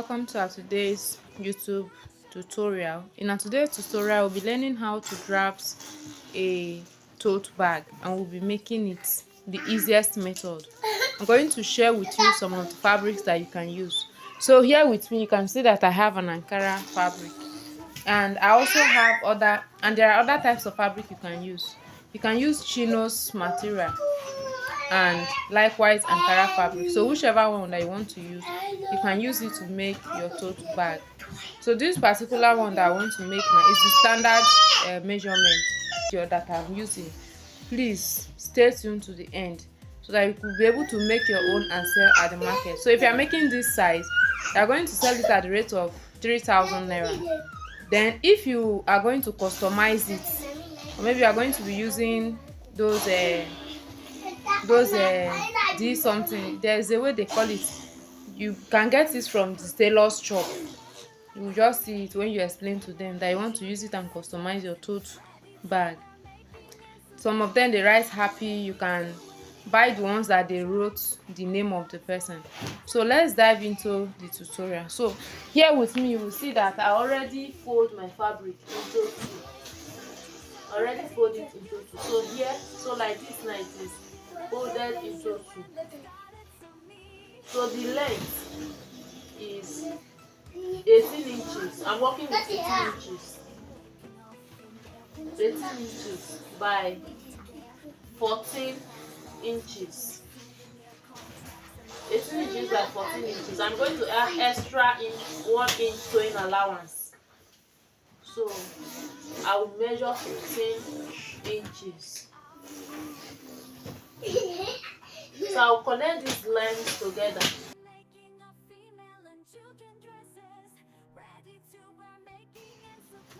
welcome to our today's YouTube tutorial. In our today's tutorial, we'll be learning how to draft a tote bag, and we'll be making it the easiest method. I'm going to share with you some of the fabrics that you can use. So here with me, you can see that I have an Ankara fabric, and I also have there are other types of fabric you can use. You can use chinos material and likewise Ankara fabric. So whichever one that you want to use, you can use it to make your tote bag. So this particular one that I want to make now is the standard measurement that I'm using. Please stay tuned to the end so that you could be able to make your own and sell at the market. So if you are making this size, you are going to sell it at the rate of 3,000 naira. Then if you are going to customize it, or maybe you are going to be using those this something, there's a way they call it. You can get this from the tailor's shop. You will just see it when you explain to them that you want to use it and customize your tote bag. Some of them they write happy. You can buy the ones that they wrote the name of the person. So let's dive into the tutorial. So here with me, you will see that I already fold my fabric into two. Already fold it into two. So here, so like this now, it is folded into two. So the length is 18 inches. I'm working with 18 inches. 18 inches by 14 inches. 18 inches by 14 inches. I'm going to add extra 1 inch sewing allowance. So I will measure 15 inches. So I will connect these lines together.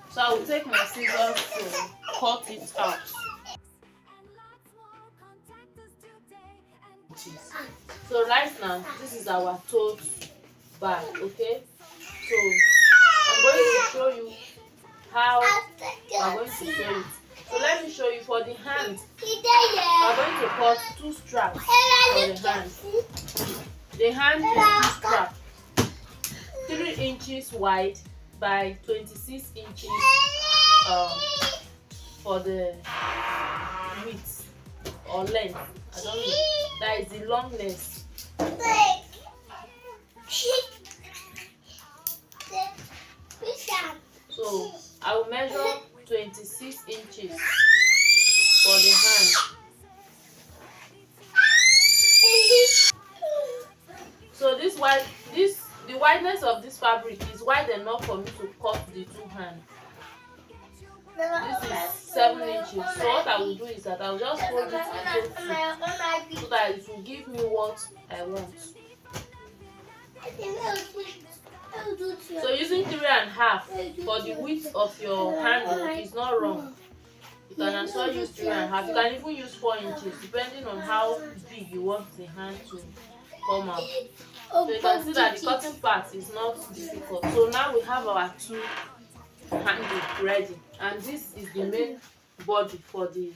So I will take my scissors to cut it out. So right now, this is our tote bag, okay? So I'm going to show you how I'm going to sew it. So let me show you. For the hand, I'm going to cut 2 straps for the hand. The hand is 2 straps, 3 inches wide by 26 inches for the width or length. I don't know. That is the longness. So I will measure 26 inches for the hand. So the wideness of this fabric is wide enough for me to cut the 2 hands. This is 7 inches. So what I will do is that I will just fold it into 2 so that it will give me what I want. So using 3.5 for the width of your handle is not wrong. You can also use 3.5. You can even use 4 inches depending on how big you want the hand to come out. So you can see that the cutting part is not difficult. So now we have our 2 handle ready, and this is the main body for the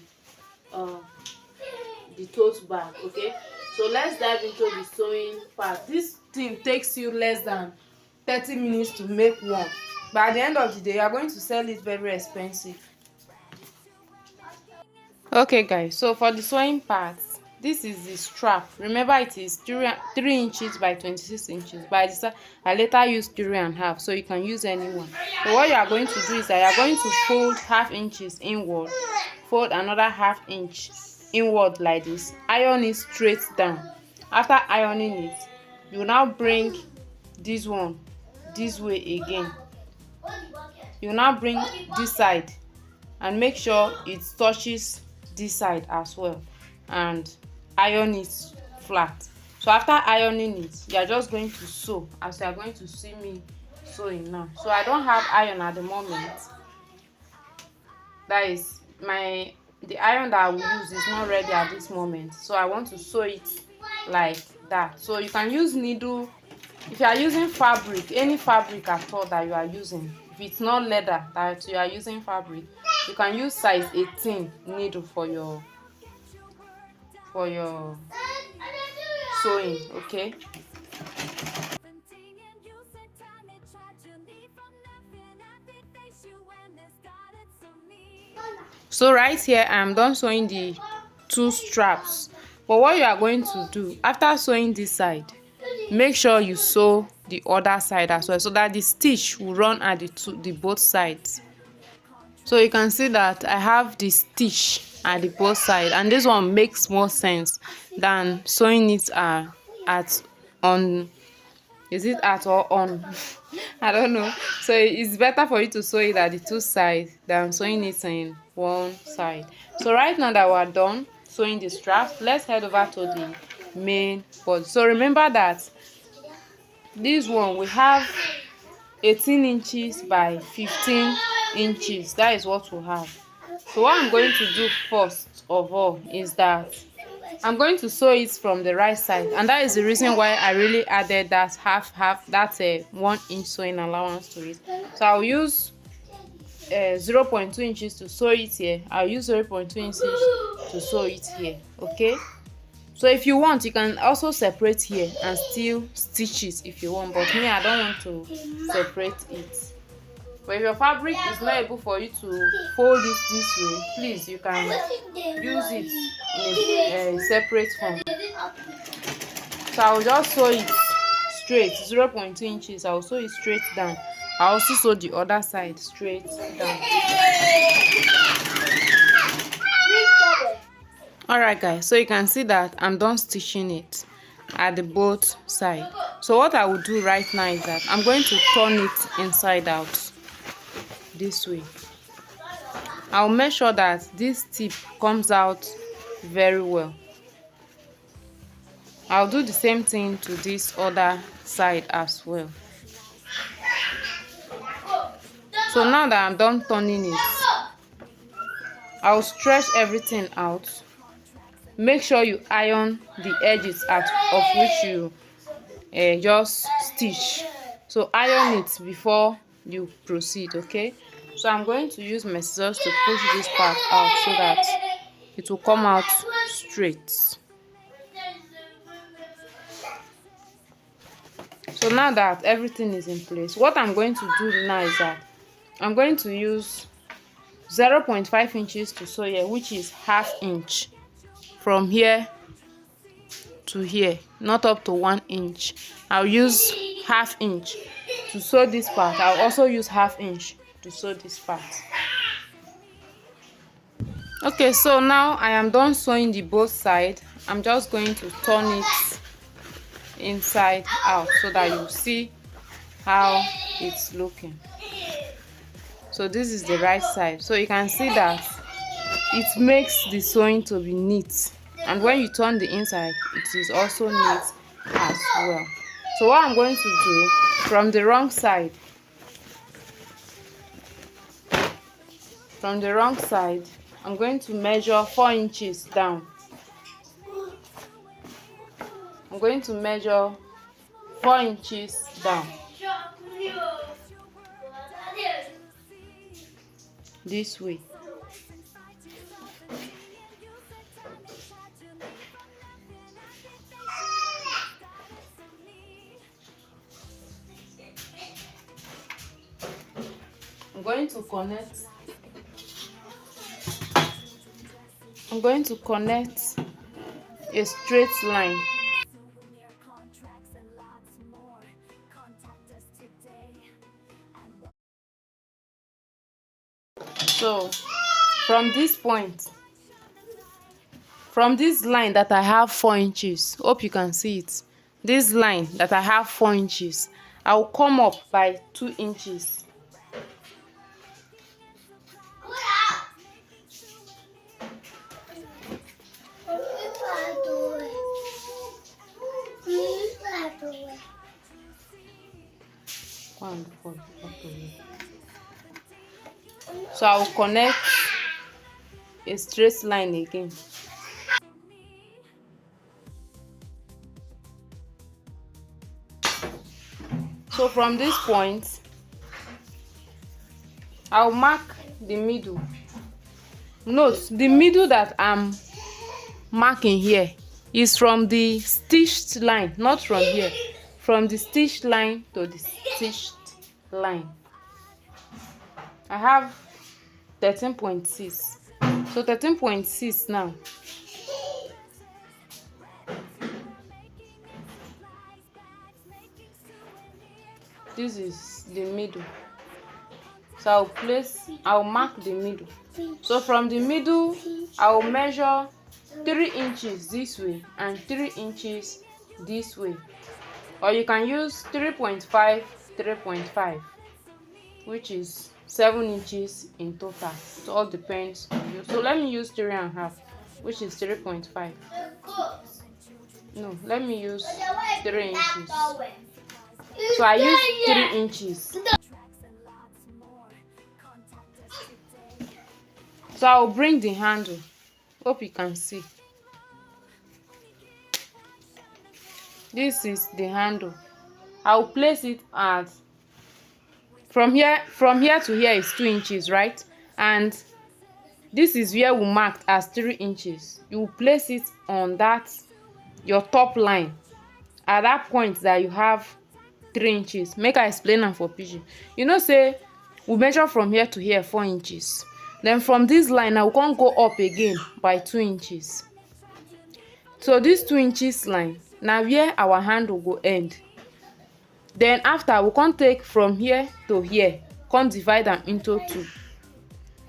tote bag. Okay, so let's dive into the sewing part. This thing takes you less than 30 minutes to make one, but at the end of the day you are going to sell it very expensive. Okay guys, so for the sewing part, this is the strap. Remember, it is 3 inches by 26 inches, but I later used 3.5, so you can use any one. So what you are going to do is that you are going to fold 1/2 inches inward, fold another 1/2 inch inward like this, iron it straight down. After ironing it, you will now bring this one this way again. You will now bring this side and make sure it touches this side as well, and iron it flat. So after ironing it, you are just going to sew as you are going to see me sewing now. So I don't have iron at the moment. That is the iron that I will use is not ready at this moment, so I want to sew it like that. So you can use needle if you are using fabric, any fabric at all that you are using. If it's not leather that you are using fabric, you can use size 18 needle for your sewing. Okay, So right here I am done sewing the two straps. But what you are going to do after sewing this side, make sure you sew the other side as well, so that the stitch will run at the both sides. So you can see that I have the stitch at the both sides, and this one makes more sense than sewing it at on. Is it at or on? I don't know. So it's better for you to sew it at the two sides than sewing it in one side. So right now that we're done sewing the straps, let's head over to the main body. So remember that this one we have 18 inches by 15 inches. That is what we have. So what I'm going to do first of all is that I'm going to sew it from the right side, and that is the reason why I really added that half that's a 1 inch sewing allowance to it. So I'll use 0.2 inches to sew it here. I'll use 0.2 inches to sew it here. Okay, so if you want, you can also separate here and still stitch it if you want, but me, I don't want to separate it. But if your fabric is not able for you to fold it this way, please, you can use it in a separate form. So I'll just sew it straight, 0.2 inches. I'll sew it straight down. I'll also sew the other side straight down. Alright guys, so you can see that I'm done stitching it at the both sides. So what I will do right now is that I'm going to turn it inside out this way. I'll make sure that this tip comes out very well. I'll do the same thing to this other side as well. So now that I'm done turning it, I'll stretch everything out. Make sure you iron the edges of which you just stitch. So iron it before you proceed. Okay, so I'm going to use my scissors to push this part out so that it will come out straight. So now that everything is in place, what I'm going to do now is that I'm going to use 0.5 inches to sew here, which is ½ inch from here to here, not up to 1 inch. I'll use ½ inch to sew this part. I'll also use ½ inch to sew this part. Okay, so now I am done sewing the both sides. I'm just going to turn it inside out so that you see how it's looking. So this is the right side. So you can see that it makes the sewing to be neat, and when you turn the inside, it is also neat as well. So what I'm going to do from the wrong side, I'm going to measure 4 inches down. I'm going to measure 4 inches down this way. I'm going to connect a straight line. So from this point, from this line that I have 4 inches, hope you can see it. This line that I have 4 inches, I'll come up by 2 inches. So I will connect a straight line again. So from this point, I'll mark the middle. Note, the middle that I'm marking here is from the stitched line, not from here. From the stitched line to the stitched line. I have 13.6. So 13.6 now. This is the middle. So I'll mark the middle. So from the middle, I'll measure 3 inches this way and 3 inches this way. Or you can use 3.5, 3.5, which is 7 inches in total. It all depends on you. So let me use 3.5, which is 3.5. No, let me use 3 inches. So I use 3 inches. So I'll bring the handle. Hope you can see. This is the handle. I'll place it at from here to here is 2 inches, right? And this is where we marked as 3 inches. You will place it on that your top line at that point that you have 3 inches. Make I explain am for pidgin. You know say we measure from here to here 4 inches. Then from this line now we can't go up again by 2 inches. So this 2 inches line na where our handle go end. Then after we come take from here to here, come divide am into 2.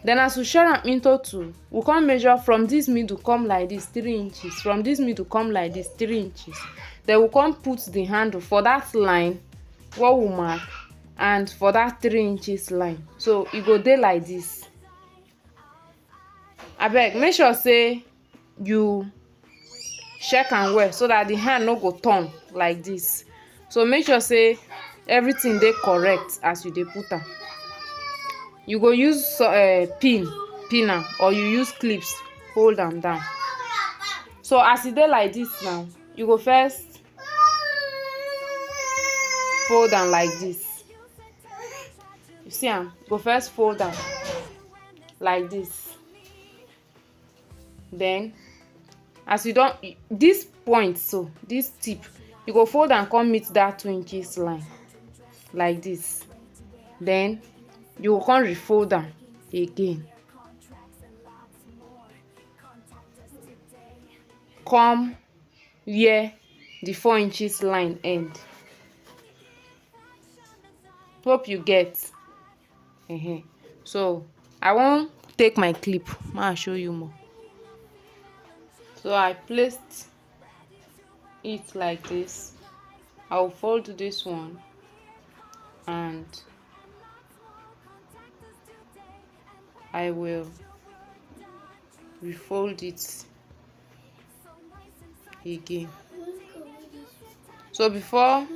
Then as we share am into 2, we come measure from this middle come like this 3 inches. From this middle come like this 3 inches. Then we come put the handle for that line what we mark and for that 3 inches line. So e go dey like this. Abeg make sure say you check am well so that the hand no go turn like this. So make sure say everything dey correct as you dey put am. You go use pin am, or you use clips hold am down. So as e dey like this now, you go first fold am like this. You see am? Go first fold am like this. Then as you don this point, so this tip, you go fold am come meet that 2 inches line like this. Then you go come refold am again, come where the 4 inches line end. Hope you get. So I wan take my clip make I show you more. So I placed it like this. I'll fold this one and I will refold it again. So before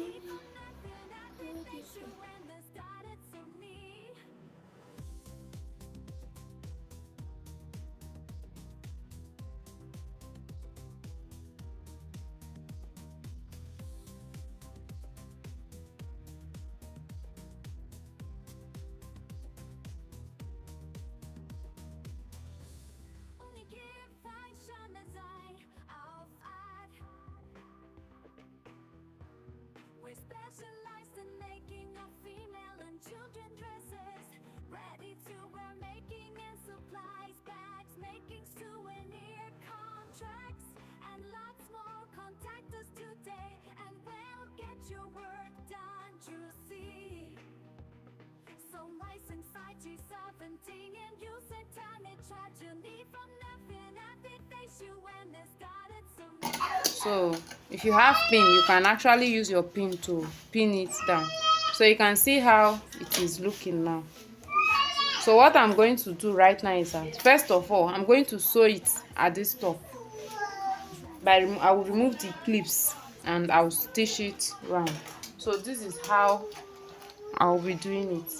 specialized in making of female and children dresses, ready to wear, making and supplies, bags, making souvenir contracts, and lots more. Contact us today and we'll get your work done, Juicy. So license IG17 and you said time it charge you need from nothing every face you when they started so if you have pin, you can actually use your pin to pin it down. So you can see how it is looking now. So what I'm going to do right now is that first of all, I'm going to sew it at this top. I will remove the clips and I will stitch it round. So this is how I'll be doing it.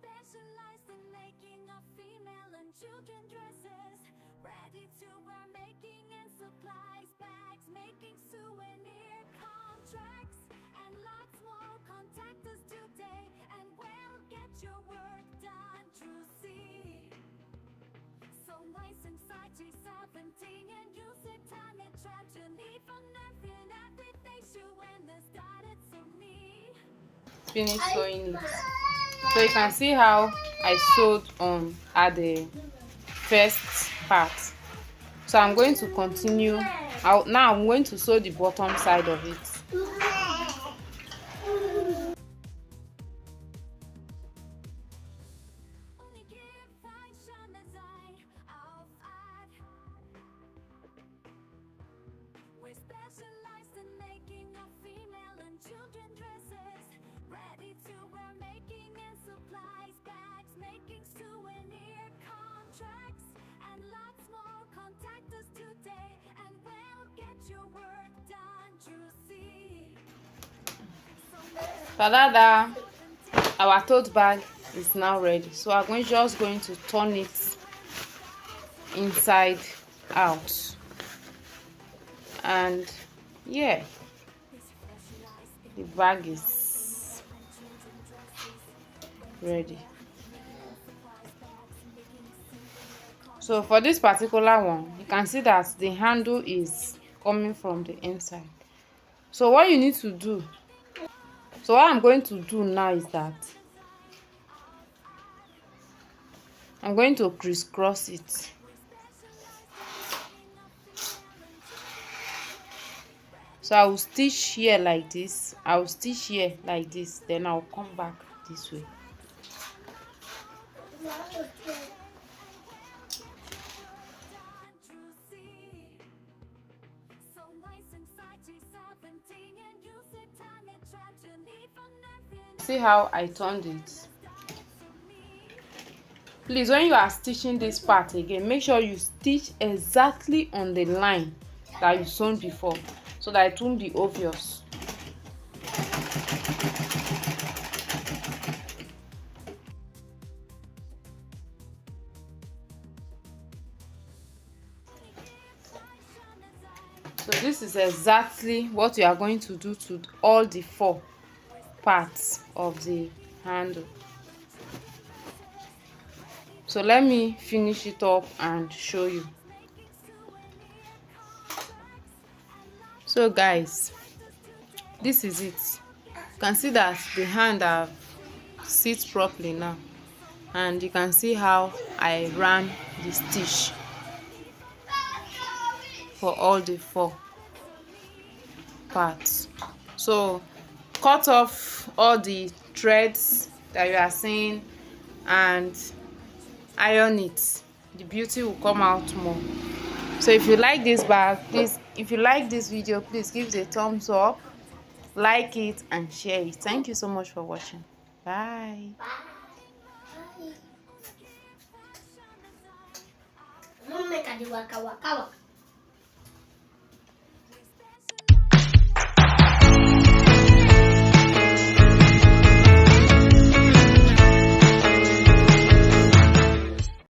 specialized in making of female and children dresses, ready to wear, making and supplies, bags, making souvenir contracts, and lots more. Contact us today and we'll get your work done, Juicy. So license IG17 and you said time and tragedy for nothing every face you when they started so me. finish sewing it. So you can see how I sewed on at the first part. So I'm going to continue. Now I'm going to sew the bottom side of it. Only give fashion design auf Art. We're specialized in making of female and children dresses, ready to wear, making and supplies, bags, making souvenir contracts, and lots more. Contact us today and we'll get your work done. Juicy. Ta-da-da! Our tote bag is now ready. So I'm just going to turn it inside out. And yeah, the bag is ready. So for this particular one, you can see that the handle is coming from the inside. So what you need to do, so what I'm going to do now is that I'm going to crisscross it. So I will stitch here like this, I will stitch here like this, then I'll come back this way. See how I turned it? Please, when you are stitching this part again, make sure you stitch exactly on the line that you sewn before, so that it won't be obvious. So this is exactly what we are going to do to all the 4 parts of the handle. So let me finish it up and show you. So guys, this is it. You can see that the hand have sit properly now, and you can see how I ran the stitch for all the 4 parts. So cut off all the threads that you are seeing and iron it. The beauty will come out more. So if you like this bag, please, if you like this video, please give it a thumbs up, like it and share it. Thank you so much for watching. Bye. Bye.